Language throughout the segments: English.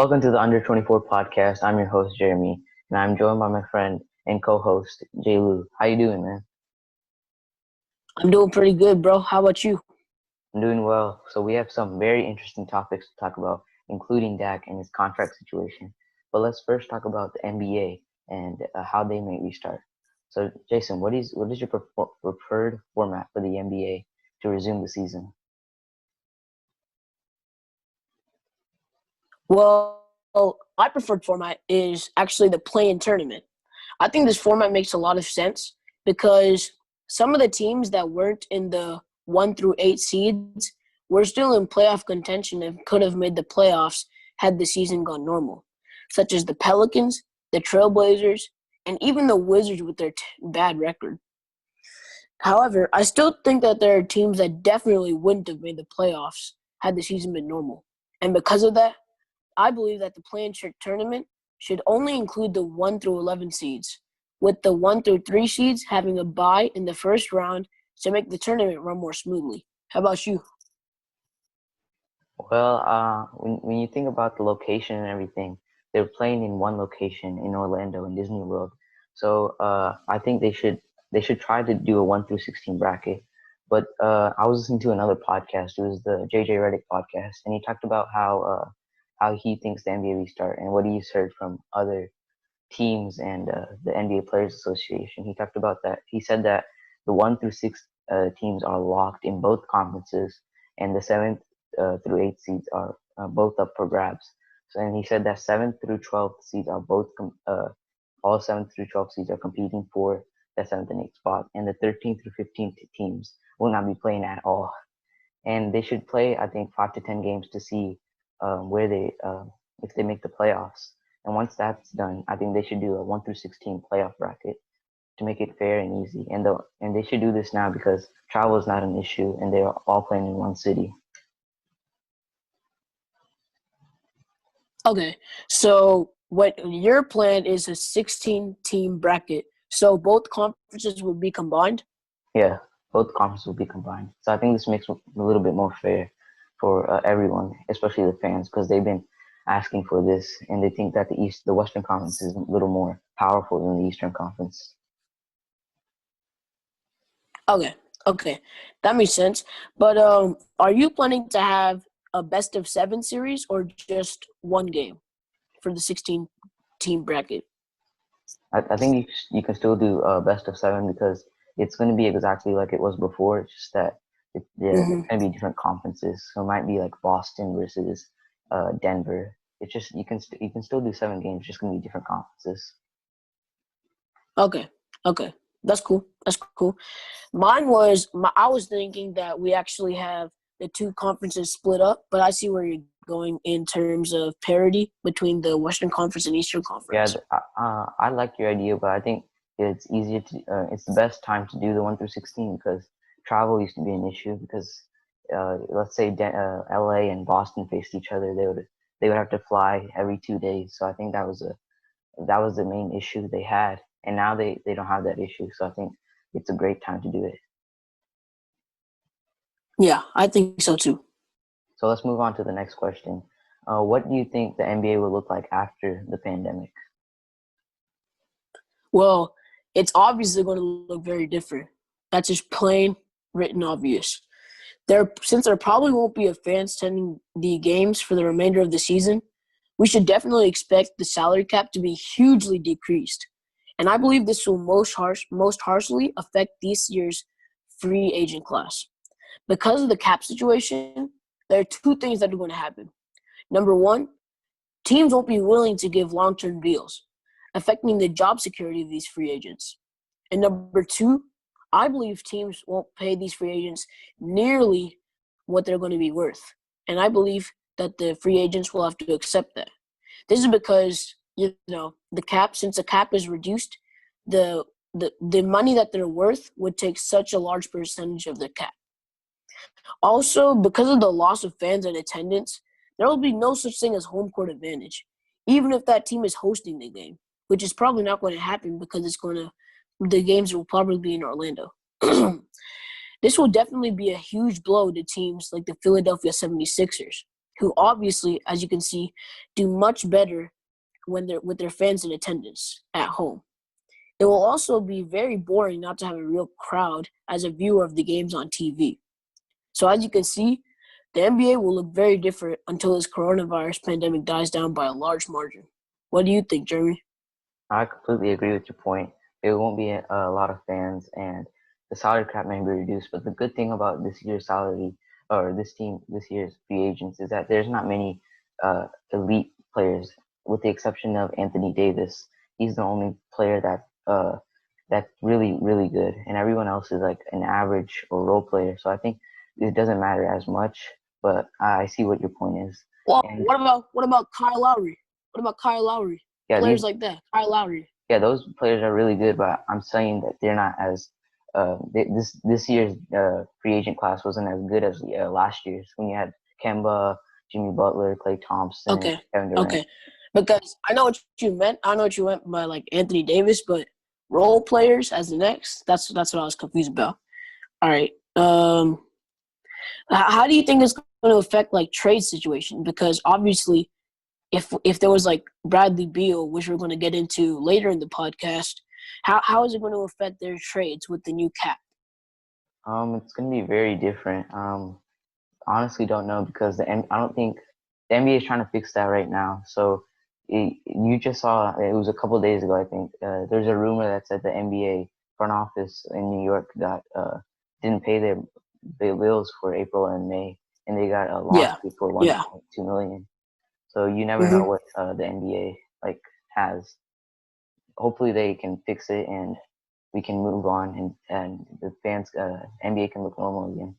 Welcome to the Under 24 podcast. I'm your host, Jeremy, and I'm joined by my friend and co-host, Jay Lu. How you doing, man? I'm doing pretty good, bro. How about you? I'm doing well. So we have some very interesting topics to talk about, including Dak and his contract situation. But let's first talk about the NBA and how they may restart. So, Jason, what is your preferred format for the NBA to resume the season? Well, my preferred format is actually the play-in tournament. I think this format makes a lot of sense because some of the teams that weren't in the 1 through 8 seeds were still in playoff contention and could have made the playoffs had the season gone normal, such as the Pelicans, the Trailblazers, and even the Wizards with their bad record. However, I still think that there are teams that definitely wouldn't have made the playoffs had the season been normal. And because of that, I believe that the play-in tournament should only include the 1 through 11 seeds, with the 1 through 3 seeds having a bye in the first round to make the tournament run more smoothly. How about you? Well, when you think about the location and everything, they're playing in one location in Orlando in Disney World. So I think they should try to do a 1 through 16 bracket. But I was listening to another podcast. It was the JJ Redick podcast, and he talked about how he thinks the NBA restart and what he's heard from other teams and the NBA Players Association. He talked about that. He said that the 1 through 6 teams are locked in both conferences, and the 7th through 8 seeds are both up for grabs. So, and he said that 7th through 12th seeds are all 7th through 12th seeds are competing for the 7th and 8th spot, and the 13th through 15th teams will not be playing at all. And they should play, I think, 5 to 10 games to see where they if they make the playoffs. And once that's done, I think they should do a 1 through 16 playoff bracket to make it fair and easy. And they should do this now because travel is not an issue, and they're all playing in one city. Okay, so what your plan is a 16-team bracket. So both conferences will be combined? Yeah, both conferences will be combined. So I think this makes it a little bit more fair for everyone, especially the fans, because they've been asking for this, and they think that the Western Conference is a little more powerful than the Eastern Conference. Okay, that makes sense. But are you planning to have a best of 7 series or just one game for the 16-team bracket? I think you can still do best of 7 because it's going to be exactly like it was before. It's just that it's Mm-hmm. going to be different conferences. So it might be like Boston versus Denver. It's just you can still do 7 games. It's just going to be different conferences. Okay, that's cool. That's cool. I was thinking that we actually have the two conferences split up, but I see where you're going in terms of parity between the Western Conference and Eastern Yeah, Conference. I like your idea, but I think it's the best time to do the 1 through 16 because travel used to be an issue because let's say LA and Boston faced each other, they would have to fly every 2 days. So I think that was the main issue they had, and now they don't have that issue. So I think it's a great time to do it. Yeah, I think so too. So let's move on to the next question. What do you think the NBA will look like after the pandemic? Well, it's obviously going to look very different. That's just plain written obvious. Since there probably won't be a fans attending the games for the remainder of the season, we should definitely expect the salary cap to be hugely decreased. And I believe this will most harshly affect this year's free agent class. Because of the cap situation, there are two things that are going to happen. Number one, teams won't be willing to give long-term deals, affecting the job security of these free agents. And number two, I believe teams won't pay these free agents nearly what they're going to be worth. And I believe that the free agents will have to accept that. This is because, since the cap is reduced, the money that they're worth would take such a large percentage of the cap. Also, because of the loss of fans and attendance, there will be no such thing as home court advantage, even if that team is hosting the game, which is probably not going to happen because the games will probably be in Orlando. This will definitely be a huge blow to teams like the Philadelphia 76ers, who obviously, as you can see, do much better when they're with their fans in attendance at home. It will also be very boring not to have a real crowd as a viewer of the games on TV. So as you can see, the NBA will look very different until this coronavirus pandemic dies down by a large margin. What do you think, Jeremy? I completely agree with your point. There won't be a lot of fans, and the salary cap may be reduced. But the good thing about this year's salary, or this year's free agents, is that there's not many elite players, with the exception of Anthony Davis. He's the only player that's really really good, and everyone else is like an average or role player. So I think it doesn't matter as much. But I see what your point is. Well, And what about Kyle Lowry? What about Kyle Lowry? yeah, Players like that, Kyle Lowry. yeah, those players are really good, but I'm saying that they're not as this year's free agent class wasn't as good as last year's when you had Kemba, Jimmy Butler, Klay Thompson, Okay, Kevin Durant. okay. Because I know what you meant. I know what you meant by like Anthony Davis, but role players as the next. That's what I was confused about. All right. How do you think it's going to affect like trade situation? Because obviously, if there was like Bradley Beal, which we're going to get into later in the podcast, how is it going to affect their trades with the new cap? It's going to be very different. Honestly, don't know because I don't think the NBA is trying to fix that right now. So you just saw it was a couple of days ago. I think there's a rumor that said the NBA front office in New York got didn't pay their bills for April and May, and they got a Yeah, lawsuit for yeah. 1.2 million. So you never know hmm what the NBA like has. Hopefully they can fix it and we can move on and the fans NBA can look normal again.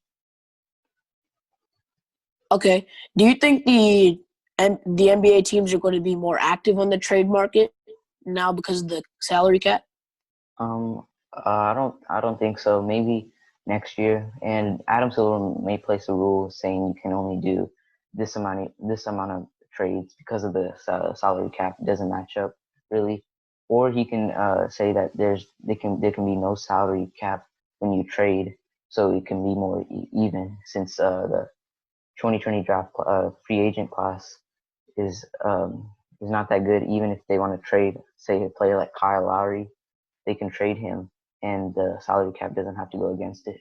Okay. Do you think the NBA teams are going to be more active on the trade market now because of the salary cap? I don't think so. Maybe next year. And Adam Silver may place a rule saying you can only do this amount of trades because of the salary cap doesn't match up really. Or he can say that there can be no salary cap when you trade, so it can be more even since the 2020 draft free agent class is um, is not that good. Even if they want to trade, say a player like Kyle Lowry, they can trade him, and the salary cap doesn't have to go against it.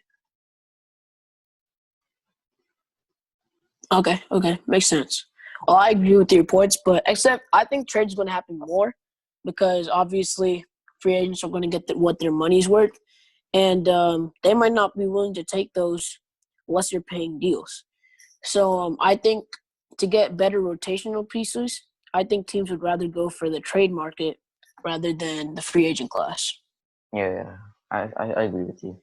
Okay, makes sense. Well, I agree with your points, but except I think trades going to happen more because obviously free agents are going to get what their money's worth, and they might not be willing to take those lesser paying deals. So I think to get better rotational pieces, I think teams would rather go for the trade market rather than the free agent class. Yeah, I agree with you.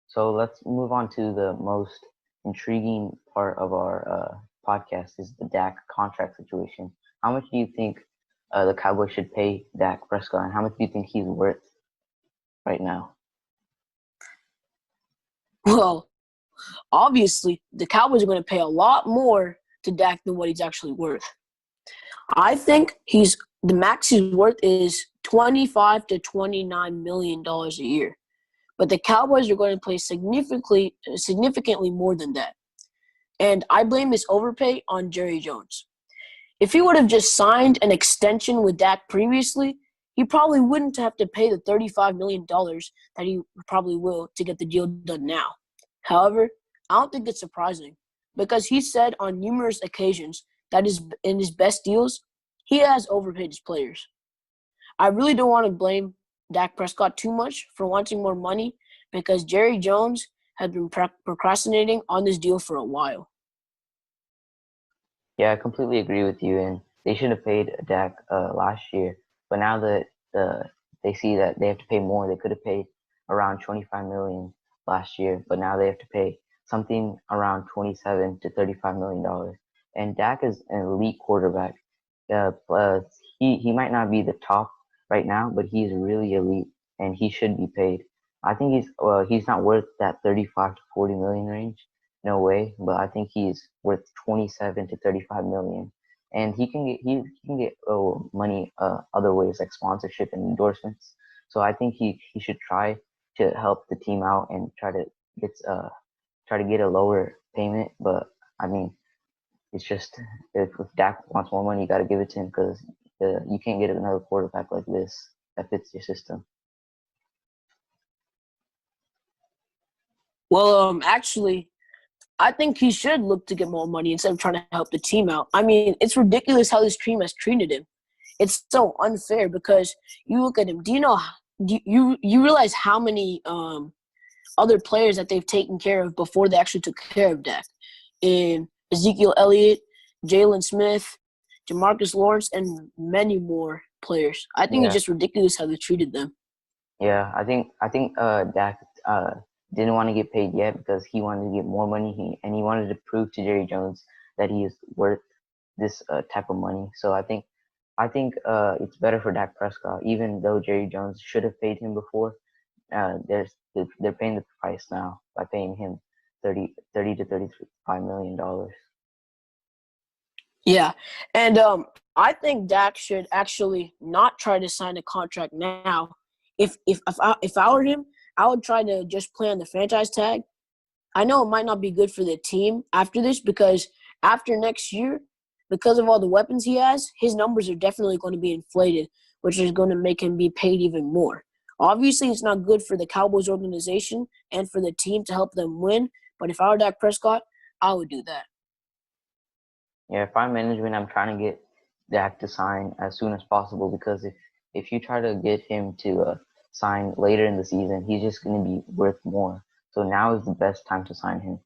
So let's move on to the most intriguing part of our podcast is the Dak contract situation. How much do you think the Cowboys should pay Dak Prescott, and how much do you think he's worth right now? Well, obviously, the Cowboys are going to pay a lot more to Dak than what he's actually worth. I think the max he's worth is $25 to $29 million a year. But the Cowboys are going to pay significantly more than that. And I blame this overpay on Jerry Jones. If he would have just signed an extension with Dak previously, he probably wouldn't have to pay the $35 million that he probably will to get the deal done now. However, I don't think it's surprising because he said on numerous occasions that in his best deals, he has overpaid his players. I really don't want to blame Dak Prescott too much for wanting more money because Jerry Jones had been procrastinating on this deal for a while. Yeah, I completely agree with you. And they should have paid Dak last year, but now that they see that they have to pay more, they could have paid around 25 million last year, but now they have to pay something around 27 to 35 million dollars. And Dak is an elite quarterback. He might not be the top right now, but he's really elite, and he should be paid. I think he's not worth that 35 to 40 million range, no way. But I think he's worth 27 to 35 million, and he can get money other ways like sponsorship and endorsements. So I think he should try to help the team out and get a lower payment. But I mean, It's just if Dak wants more money, you got to give it to him because you can't get another quarterback like this that fits your system. Well, actually, I think he should look to get more money instead of trying to help the team out. I mean, it's ridiculous how this team has treated him. It's so unfair because you look at him. Do you know? Do you realize how many other players that they've taken care of before they actually took care of Dak? In Ezekiel Elliott, Jalen Smith, Jamarcus Lawrence, and many more players. I think it's Yeah, just ridiculous how they treated them. yeah. I think Dak didn't want to get paid yet because he wanted to get more money. He wanted to prove to Jerry Jones that he is worth this type of money. So I think it's better for Dak Prescott, even though Jerry Jones should have paid him before. They're paying the price now by paying him 30 to $35 million. Yeah, and I think Dak should actually not try to sign a contract now. If I were him, I would try to just play on the franchise tag. I know it might not be good for the team after this because after next year, because of all the weapons he has, his numbers are definitely going to be inflated, which is going to make him be paid even more. Obviously, it's not good for the Cowboys organization and for the team to help them win. But if I were Dak Prescott, I would do that. Yeah, if I'm management, I'm trying to get Dak to sign as soon as possible because if you try to get him to sign later in the season, he's just going to be worth more. So now is the best time to sign him.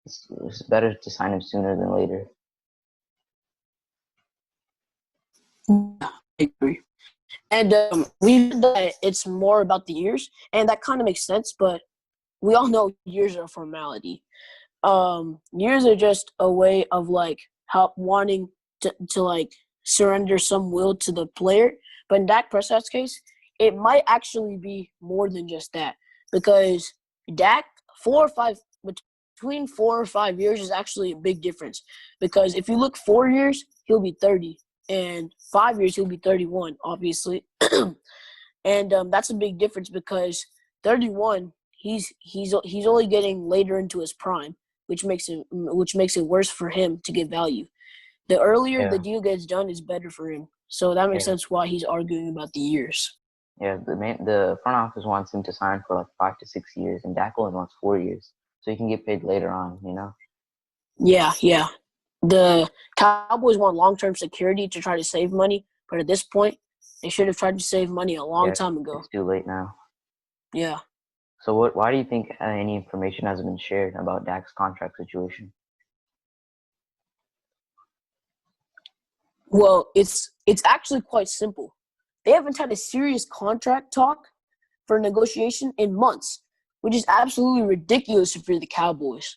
It's better to sign him sooner than later. I agree. And we heard that it's more about the years, and that kind of makes sense. But we all know years are a formality. Years are just a way of like help wanting to like surrender some will to the player. But in Dak Prescott's case, it might actually be more than just that because Dak 4 or 5 between 4 or 5 years is actually a big difference. Because if you look 4 years, he'll be 30, and 5 years he'll be 31, obviously, and that's a big difference because 31 he's only getting later into his prime, which makes it worse for him to get value. The earlier the Yeah, deal gets done is better for him. So that makes yeah, sense why he's arguing about the years. yeah. The front office wants him to sign for like 5 to 6 years, and Dak only wants 4 years, so he can get paid later on. You know. Yeah, yeah. The Cowboys want long-term security to try to save money, but at this point, they should have tried to save money a long Yeah, time ago. it's too late now. Yeah. So why do you think any information hasn't been shared about Dak's contract situation? Well, it's actually quite simple. They haven't had a serious contract talk for negotiation in months, which is absolutely ridiculous if you're the Cowboys.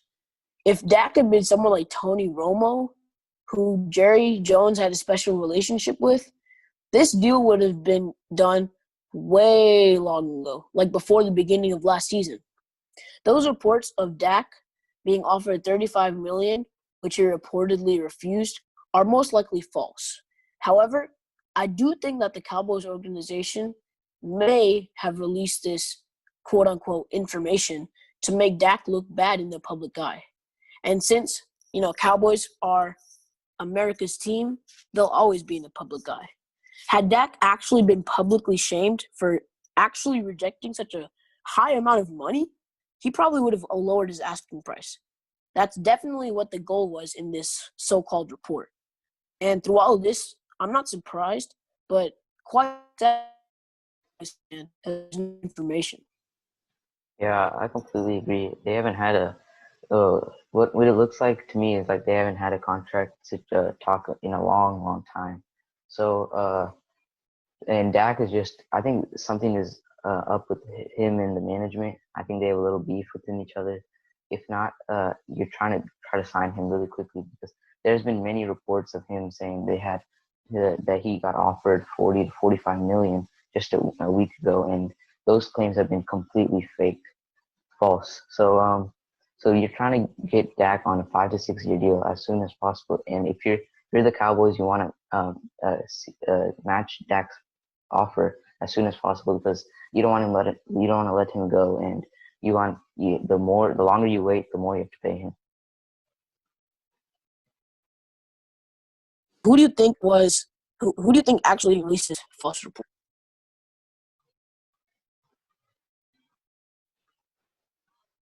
If Dak had been someone like Tony Romo, who Jerry Jones had a special relationship with, this deal would have been done way long ago, like before the beginning of last season. Those reports of Dak being offered 35 million, which he reportedly refused, are most likely false. However, I do think that the Cowboys organization may have released this quote unquote information to make Dak look bad in the public eye. And since, Cowboys are America's team, they'll always be in the public eye. Had Dak actually been publicly shamed for actually rejecting such a high amount of money, he probably would have lowered his asking price. That's definitely what the goal was in this so-called report. And through all of this, I'm not surprised, but quite sad information. Yeah, I completely agree. They haven't had what it looks like to me is like they haven't had a contract to talk in a long, long time. So and Dak is just I think something is up with him and the management. I think they have a little beef within each other. If not, you're try to sign him really quickly because there's been many reports of him saying that he got offered 40 to 45 million just a week ago, and those claims have been completely fake, false. So you're trying to get Dak on a 5 to 6 year deal as soon as possible. And if you're the Cowboys, you want to match Dak's offer as soon as possible because you don't want to let him go, and the longer you wait, the more you have to pay him. who do you think who do you think actually released this false report?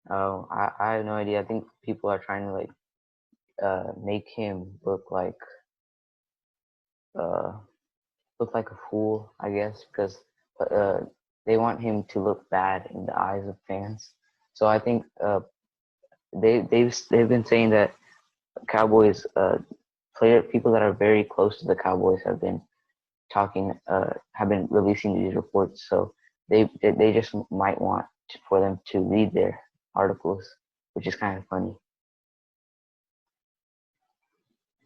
Oh, I have no idea. I think people are trying to like make him uh look like a fool, I guess, because uh they want him to look bad in the eyes of fans. So I think they've been saying that Cowboys player people that are very close to the Cowboys have been releasing these reports. So they just might want for them to read their articles, which is kind of funny.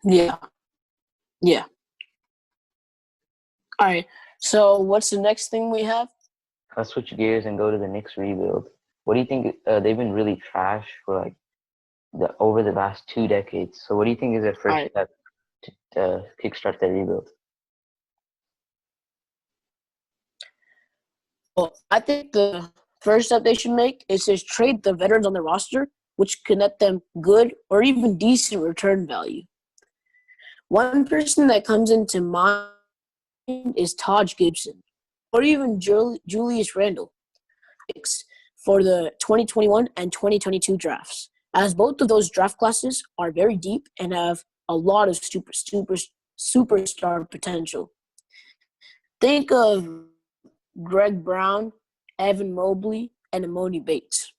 Yeah, yeah. All right. So what's the next thing we have? Let's switch gears and go to the Knicks rebuild. What do you think? They've been really trash for like over the last 2 decades. So what do you think is their All first right. step to kickstart their rebuild? Well, I think the first step they should make is just trade the veterans on their roster, which can net them good or even decent return value. One person that comes into mind is Taj Gibson, or even Julius Randle for the 2021 and 2022 drafts, as both of those draft classes are very deep and have a lot of superstar potential. Think of Greg Brown, Evan Mobley, and Amoni Bates.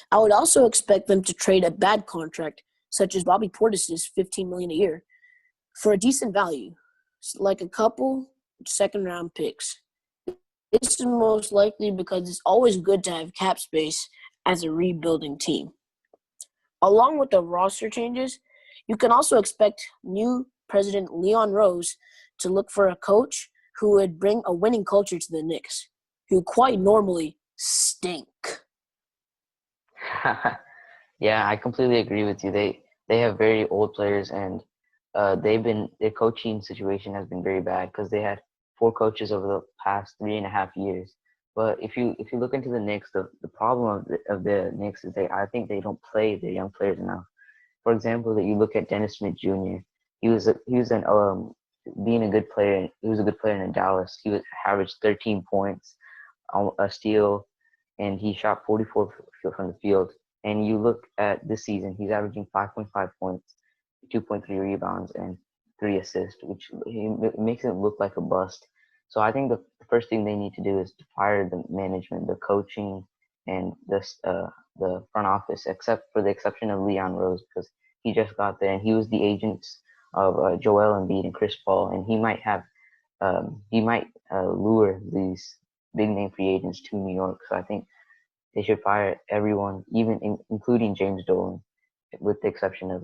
I would also expect them to trade a bad contract, such as Bobby Portis's $15 million a year, for a decent value, like a couple second-round picks. This is most likely because it's always good to have cap space as a rebuilding team. Along with the roster changes, you can also expect new president Leon Rose to look for a coach who would bring a winning culture to the Knicks, who quite normally stink. Yeah, I completely agree with you. They have very old players, and their coaching situation has been very bad because they had four coaches over the past 3.5 years. But if you look into the Knicks, the problem of the Knicks is I think they don't play their young players enough. For example, that you look at Dennis Smith Jr. He was an being a good player. He was a good player in Dallas. He was averaged 13 points, a steal, and he shot 44 from the field. And you look at this season, he's averaging 5.5 points, 2.3 rebounds, and 3 assists, which makes him look like a bust. So I think the first thing they need to do is to fire the management, the coaching, and the front office, except for the exception of Leon Rose, because he just got there and he was the agents of Joel Embiid and Chris Paul, and he might lure these big name free agents to New York. So I think they should fire everyone, including James Dolan, with the exception of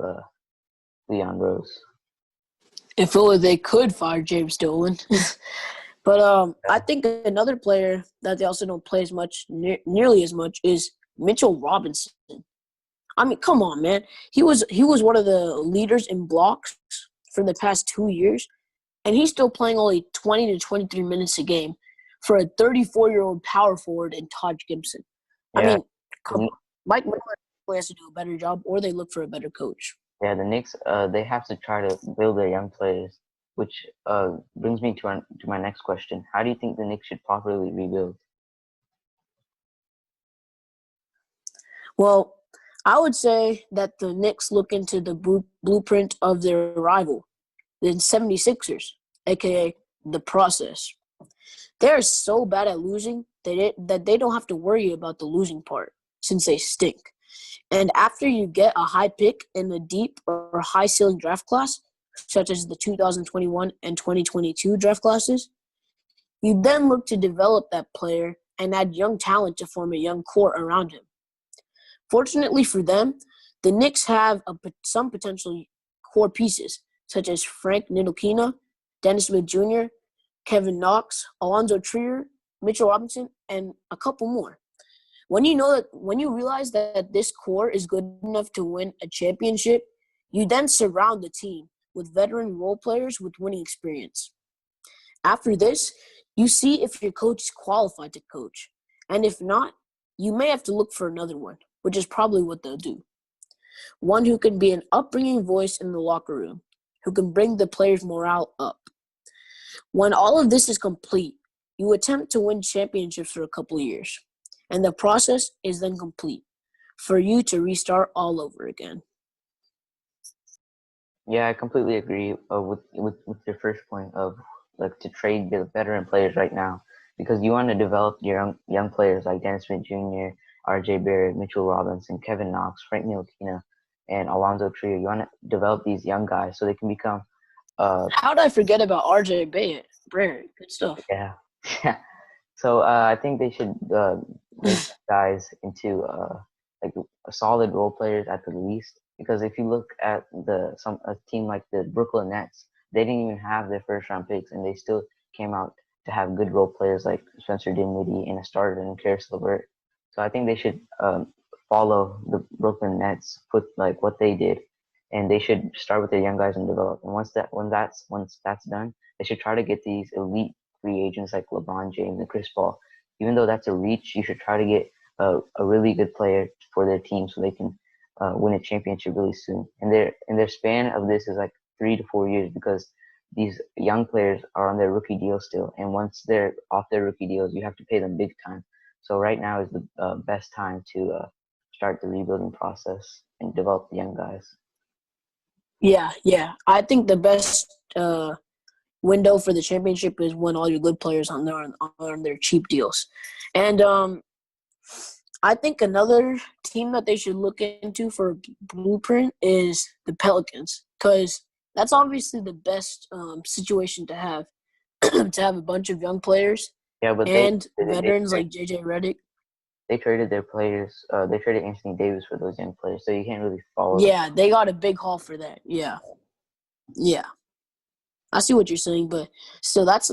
Leon Rose. If only they could fire James Dolan. But I think another player that they also don't play as much, nearly as much, is Mitchell Robinson. I mean, come on, man. He was one of the leaders in blocks for the past 2 years, and he's still playing only 20 to 23 minutes a game for a 34-year-old power forward in Taj Gibson. I Yeah, mean, come on. Mike Miller has to do a better job, or they look for a better coach. yeah. The Knicks, they have to try to build their young players, which brings me to my next question. How do you think the Knicks should properly rebuild? Well, I would say that the Knicks look into the blueprint of their rival, the 76ers, a.k.a. the process. They're so bad at losing that they don't have to worry about the losing part since they stink. And after you get a high pick in a deep or high ceiling draft class, such as the 2021 and 2022 draft classes, you then look to develop that player and add young talent to form a young core around him. Fortunately for them, the Knicks have some potential core pieces, such as Frank Ntilikina, Dennis Smith Jr., Kevin Knox, Alonzo Trier, Mitchell Robinson, and a couple more. When you realize that this core is good enough to win a championship, you then surround the team with veteran role players with winning experience. After this, you see if your coach is qualified to coach. And if not, you may have to look for another one, which is probably what they'll do. One who can be an upbringing voice in the locker room, who can bring the players' morale up. When all of this is complete, you attempt to win championships for a couple of years, and the process is then complete for you to restart all over again. Yeah, I completely agree with your first point of like to trade the veteran players right now because you want to develop your young players like Dennis Smith Jr., R.J. Barrett, Mitchell Robinson, Kevin Knox, Frank Ntilikina, and Alonzo Trio. You want to develop these young guys so they can become How did I forget about R.J. Barrett? Good stuff. yeah. So I think they should make guys into like solid role players at the least. Because if you look at a team like the Brooklyn Nets, they didn't even have their first round picks, and they still came out to have good role players like Spencer Dinwiddie and a starter and Karis LeVert. So I think they should follow the Brooklyn Nets, put like what they did, and they should start with their young guys and develop. And once that's done, they should try to get these elite free agents like LeBron James and Chris Paul. Even though that's a reach, you should try to get a really good player for their team so they can win a championship really soon. And their span of this is like 3 to 4 years because these young players are on their rookie deal still. And once they're off their rookie deals, you have to pay them big time. So right now is the best time to start the rebuilding process and develop the young guys. Yeah. I think the best window for the championship is when all your good players on their cheap deals. And I think another team that they should look into for a blueprint is the Pelicans because that's obviously the best situation to have to have a bunch of young players Yeah, but and veterans like JJ Redick. They traded their players. They traded Anthony Davis for those young players, so you can't really follow. Yeah, they got a big haul for that. Yeah. I see what you're saying, but still, that's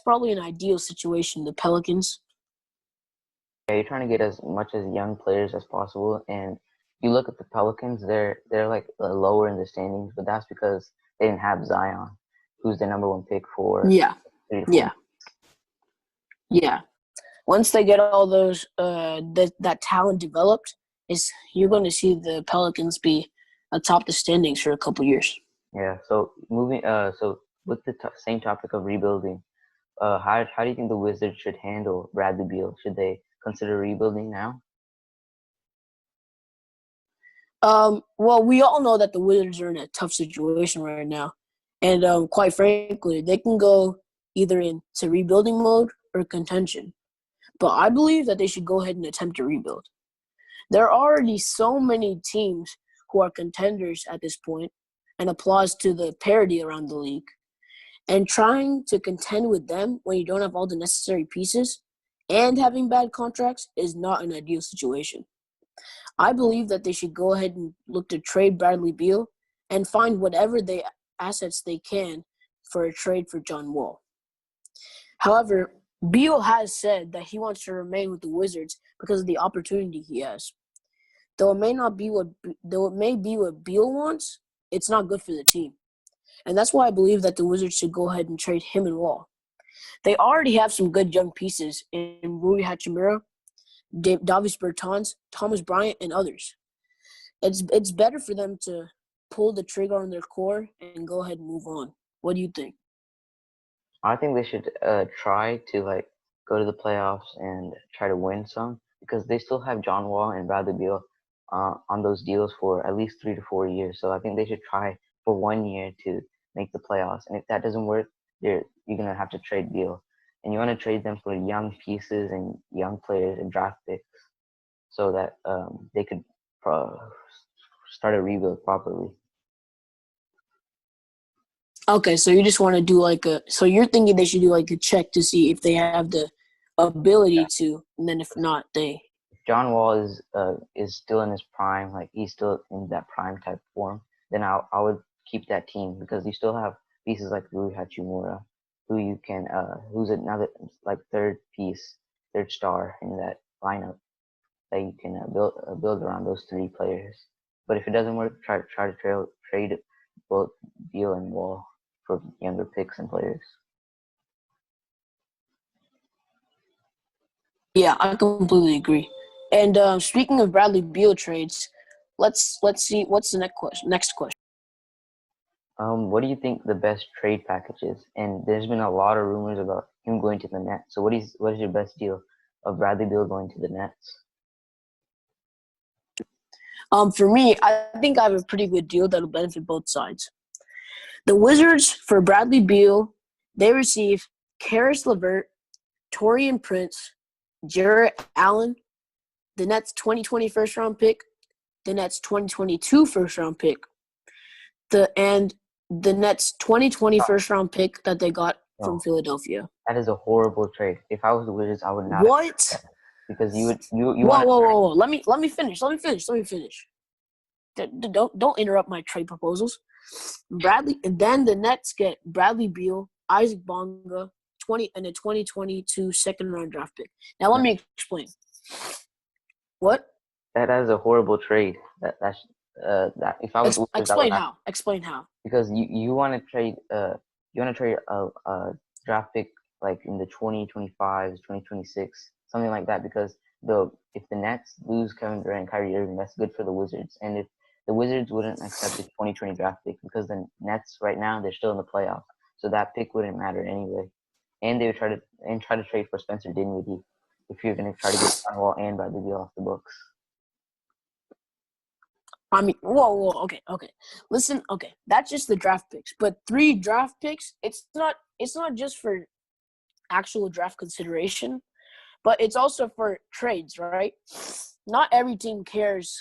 probably an ideal situation. The Pelicans. Yeah, you're trying to get as much as young players as possible, and you look at the Pelicans. They're like lower in the standings, but that's because they didn't have Zion, who's the number one pick for Yeah. 3 to 4 Yeah. Once they get all those that talent developed, you're going to see the Pelicans be atop the standings for a couple years. Yeah. So so with the same topic of rebuilding, how do you think the Wizards should handle Bradley Beal? Should they consider rebuilding now? Well, we all know that the Wizards are in a tough situation right now, and quite frankly, they can go either into rebuilding mode or contention. But I believe that they should go ahead and attempt to rebuild. There are already so many teams who are contenders at this point, and applause to the parity around the league. And trying to contend with them when you don't have all the necessary pieces and having bad contracts is not an ideal situation. I believe that they should go ahead and look to trade Bradley Beal and find whatever assets they can for a trade for John Wall. However, Beal has said that he wants to remain with the Wizards because of the opportunity he has. Though it may be what Beal wants, it's not good for the team. And that's why I believe that the Wizards should go ahead and trade him and Wall. They already have some good young pieces in Rui Hachimura, Davis Bertans, Thomas Bryant, and others. It's better for them to pull the trigger on their core and go ahead and move on. What do you think? I think they should try to like go to the playoffs and try to win some because they still have John Wall and Bradley Beal on those deals for at least 3 to 4 years. So I think they should try for 1 year to make the playoffs. And if that doesn't work, you're gonna have to trade Beal, and you want to trade them for young pieces and young players and draft picks so that they could uh, start a rebuild properly. Okay, so you just want to do so you're thinking they should do like a check to see if they have the ability to, and then if not, If John Wall is still in his prime, like he's still in that prime type form, then I would keep that team because you still have pieces like Rui Hachimura, who you can who's another like third star in that lineup that you can build around those 3 players. But if it doesn't work, try to trade both Beal and Wall for younger picks and players. yeah, I completely agree. And speaking of Bradley Beal trades, let's see what's the next question. What do you think the best trade package is? And there's been a lot of rumors about him going to the Nets. So what is your best deal of Bradley Beal going to the Nets? For me, I think I have a pretty good deal that'll benefit both sides. The Wizards, for Bradley Beal, they receive Karis LeVert, Taurean Prince, Jarrett Allen, the Nets 2020 first-round pick, the Nets 2022 first-round pick, and the Nets 2020 first-round pick that they got from No, Philadelphia. that is a horrible trade. If I was the Wizards, I would not accept What? that because you Whoa, want whoa, whoa, whoa! Let me finish. Don't interrupt my trade proposals. Bradley, and then the Nets get Bradley Beal, Isaac Bonga, 2022 second-round draft pick. Now let me explain. What? that is a horrible trade. That if I was the Wizards, I would Explain not how. Explain how. because you want to trade a draft pick like in the 2025, 2026, something like that because if the Nets lose Kevin Durant and Kyrie Irving, that's good for the Wizards. And if the Wizards wouldn't accept the 2020 draft pick because the Nets right now they're still in the playoffs, so that pick wouldn't matter anyway. And they would try to trade for Spencer Dinwiddie if you're going to try to get John Wall and Bradley Beal off the books. I mean, whoa, okay. Listen, okay, that's just the draft picks, but 3 draft picks. It's not just for actual draft consideration, but it's also for trades, right? Not every team cares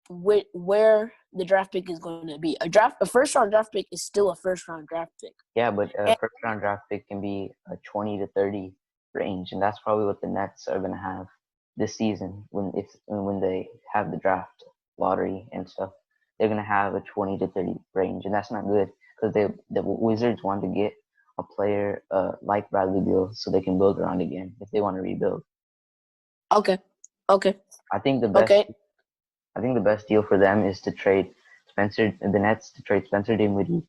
where the draft pick is going to be. A first round draft pick is still a first round draft pick. Yeah, but a first round draft pick can be a 20 to 30 range, and that's probably what the Nets are going to have this season when they have the draft lottery and stuff. They're going to have a 20 to 30 range, and that's not good because the Wizards want to get a player like Bradley Beal so they can build around again if they want to rebuild. Okay. I think the best deal for them is to trade the Nets to trade Spencer Dinwiddie,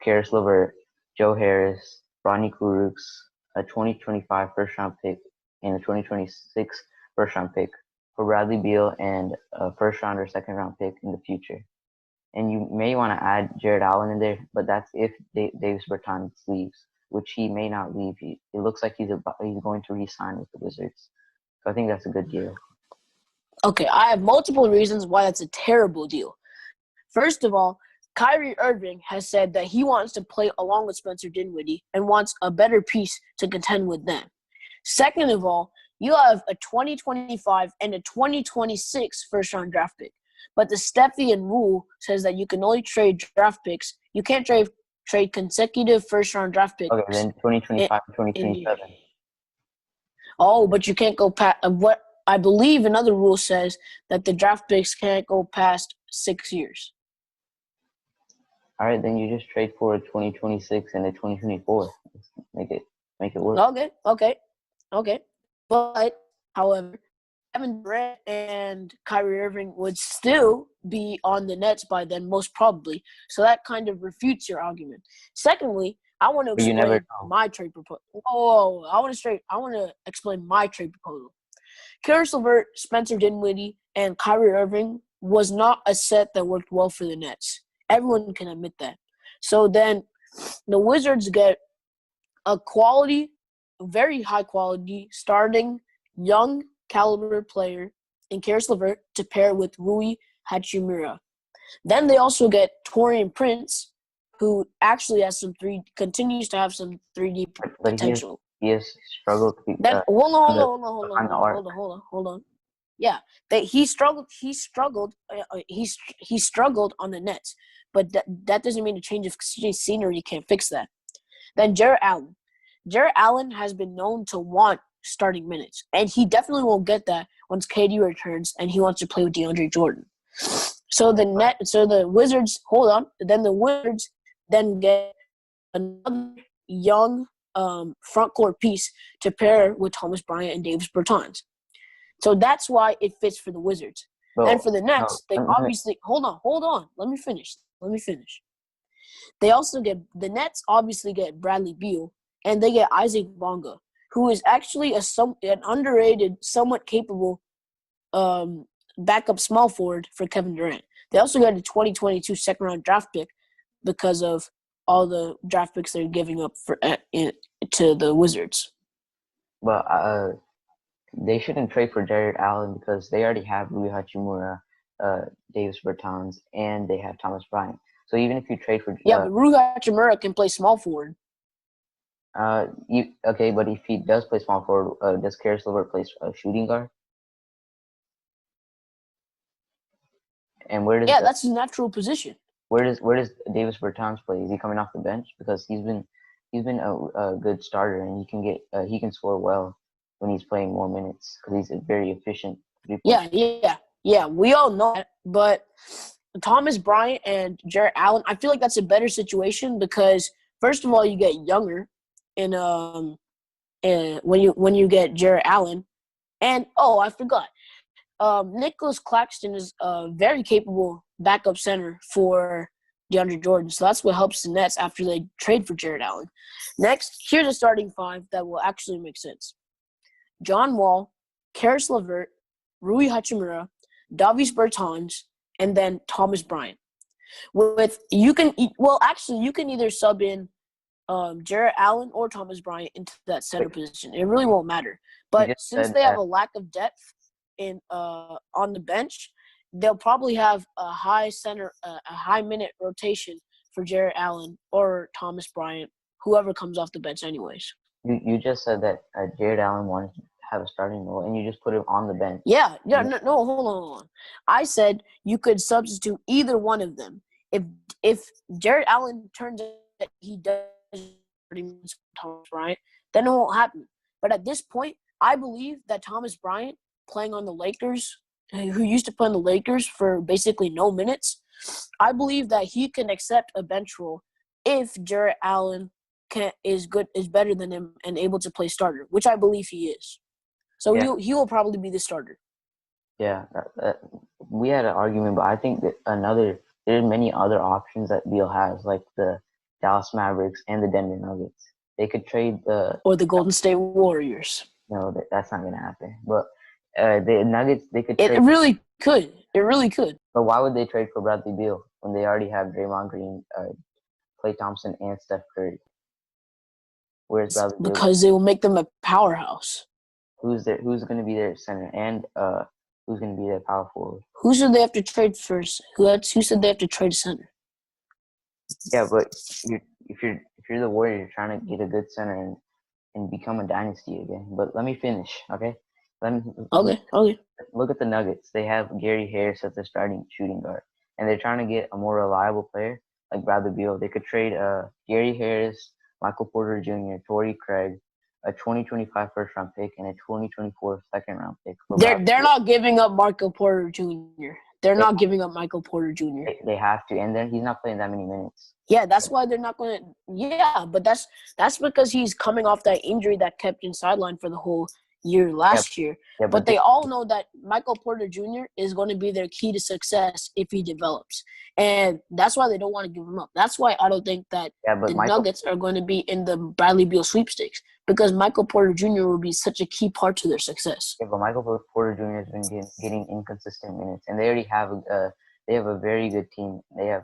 Karis LeVert, Joe Harris, Ronnie Kurucs, a 2025 first round pick, and a 2026 first round pick for Bradley Beal and a first round or second round pick in the future. And you may want to add Jarrett Allen in there, but that's if Davis Bertans leaves, which he may not leave. It looks like he's going to re-sign with the Wizards. So I think that's a good deal. Okay, I have multiple reasons why that's a terrible deal. First of all, Kyrie Irving has said that he wants to play along with Spencer Dinwiddie and wants a better piece to contend with them. Second of all, you have a 2025 and a 2026 first-round draft pick. But the Stepien rule says that you can only trade draft picks. You can't trade consecutive first-round draft picks. Okay, then 2025 and 2027. Oh, but you can't go past what I believe another rule says that the draft picks can't go past 6 years. All right, then you just trade for a 2026 and a 2024. Make it work. Okay. But, however, Kevin Durant and Kyrie Irving would still be on the Nets by then, most probably. So that kind of refutes your argument. Secondly, I want to explain my trade proposal. Oh, I want to explain my trade proposal. Karis LeVert, Spencer Dinwiddie, and Kyrie Irving was not a set that worked well for the Nets. Everyone can admit that. So then the Wizards get a very high quality, starting young caliber player in Karis LeVert to pair with Rui Hachimura. Then they also get Taurean Prince, who actually continues to have some 3D potential. He has struggled. Hold on. Yeah, he struggled. He struggled on the Nets, but that doesn't mean a change of scenery can't fix that. Then Jarrett Allen. Jarrett Allen has been known to want starting minutes, and he definitely won't get that once KD returns and he wants to play with DeAndre Jordan. So the Wizards Then the Wizards then get another young front court piece to pair with Thomas Bryant and Davis Bertans. So that's why it fits for the Wizards. And for the Nets, they obviously hold on. Let me finish. The Nets obviously get Bradley Beal, and they get Isaac Bonga, who is actually an underrated, somewhat capable backup small forward for Kevin Durant. They also got a 2022 second-round draft pick because of all the draft picks they're giving up to the Wizards. But they shouldn't trade for Jared Allen because they already have Rui Hachimura, Davis Bertans, and they have Thomas Bryant. So even if you trade for but Rui Hachimura can play small forward. But if he does play small forward, does Karis LeVert play shooting guard? And where does that's his natural position. Where does Davis Bertans play? Is he coming off the bench? Because he's been a good starter, and he can score well when he's playing more minutes because he's a very efficient. Yeah. We all know that, but Thomas Bryant and Jarrett Allen, I feel like that's a better situation because first of all, you get younger, and when you get Jarrett Allen, and I forgot, Nicholas Claxton is a very capable backup center for DeAndre Jordan, so that's what helps the Nets after they trade for Jarrett Allen. Next, here's a starting five that will actually make sense: John Wall, Karis LeVert, Rui Hachimura, Davis Bertans, and then Thomas Bryant. You can either sub in Jarrett Allen or Thomas Bryant into that center position. It really won't matter. But since they have a lack of depth on the bench, they'll probably have a high minute rotation for Jarrett Allen or Thomas Bryant, whoever comes off the bench anyways. You just said that Jarrett Allen wanted to have a starting role, and you just put him on the bench. Yeah. No, hold on. I said you could substitute either one of them. If Jarrett Allen turns out that he does Thomas Bryant, then it won't happen. But at this point, I believe that Thomas Bryant, playing on the Lakers, who used to play on the Lakers for basically no minutes, I believe that he can accept a bench role if Jarrett Allen is better than him and able to play starter, which I believe he is. So he will probably be the starter. Yeah, we had an argument, but I think that there are many other options that Beal has, like the Dallas Mavericks and the Denver Nuggets. They could trade or the Golden State Warriors. No, that's not going to happen. But the Nuggets, they could trade. It really could. It really could. But why would they trade for Bradley Beal when they already have Draymond Green, Klay Thompson, and Steph Curry? Where's Bradley Beal? Because they will make them a powerhouse. Who's going to be their center and who's going to be their power forward? Who should they have to trade first? Who said they have to trade a center? Yeah, but if you're the Warriors, you're trying to get a good center and become a dynasty again. But let me finish, okay? Okay. Look at the Nuggets. They have Gary Harris as their starting shooting guard, and they're trying to get a more reliable player like Bradley Beal. They could trade Gary Harris, Michael Porter Jr., Torrey Craig, a 2025 first-round pick, and a 2024 second-round pick. They're not giving up Michael Porter Jr. They're not giving up Michael Porter Jr. They have to, and then he's not playing that many minutes. Yeah, that's why they're not going to. Yeah, but that's because he's coming off that injury that kept him sidelined for the whole year last year. Yeah, but they all know that Michael Porter Jr. is going to be their key to success if he develops, and that's why they don't want to give him up. That's why I don't think that Nuggets are going to be in the Bradley Beal sweepstakes because Michael Porter Jr. will be such a key part to their success. Yeah, but Michael Porter Jr. has been getting inconsistent minutes, and they already have a very good team. They have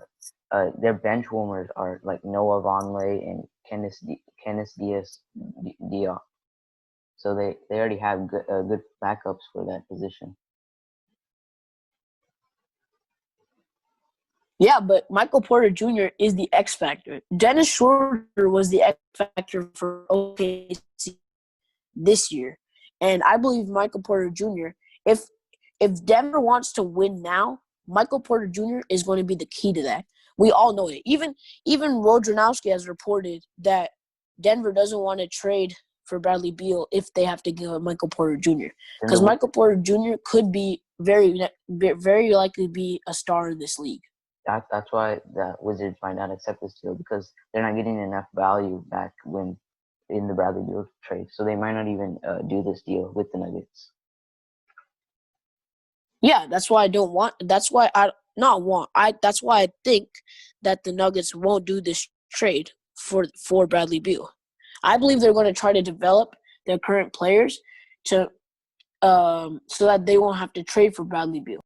their bench warmers are like Noah Vonleh and Kenneth Diaz. So they already have good backups for that position. Yeah, but Michael Porter Jr. is the X factor. Dennis Schroeder was the X factor for OKC this year, and I believe Michael Porter Jr. If Denver wants to win now, Michael Porter Jr. is going to be the key to that. We all know it. Even Wojnarowski has reported that Denver doesn't want to trade for Bradley Beal if they have to give up Michael Porter Jr. Because Michael Porter Jr. could be very likely be a star in this league. That's why the Wizards might not accept this deal because they're not getting enough value back when in the Bradley Beal trade. So they might not even do this deal with the Nuggets. Yeah, that's why I don't want. That's why I not want. That's why I think that the Nuggets won't do this trade for Bradley Beal. I believe they're going to try to develop their current players to so that they won't have to trade for Bradley Beal.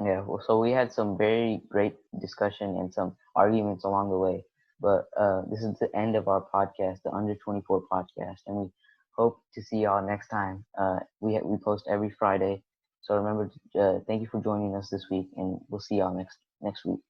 Yeah, well, so we had some very great discussion and some arguments along the way. But this is the end of our podcast, the Under 24 podcast, and we hope to see y'all next time. We post every Friday, so remember, thank you for joining us this week, and we'll see y'all next week.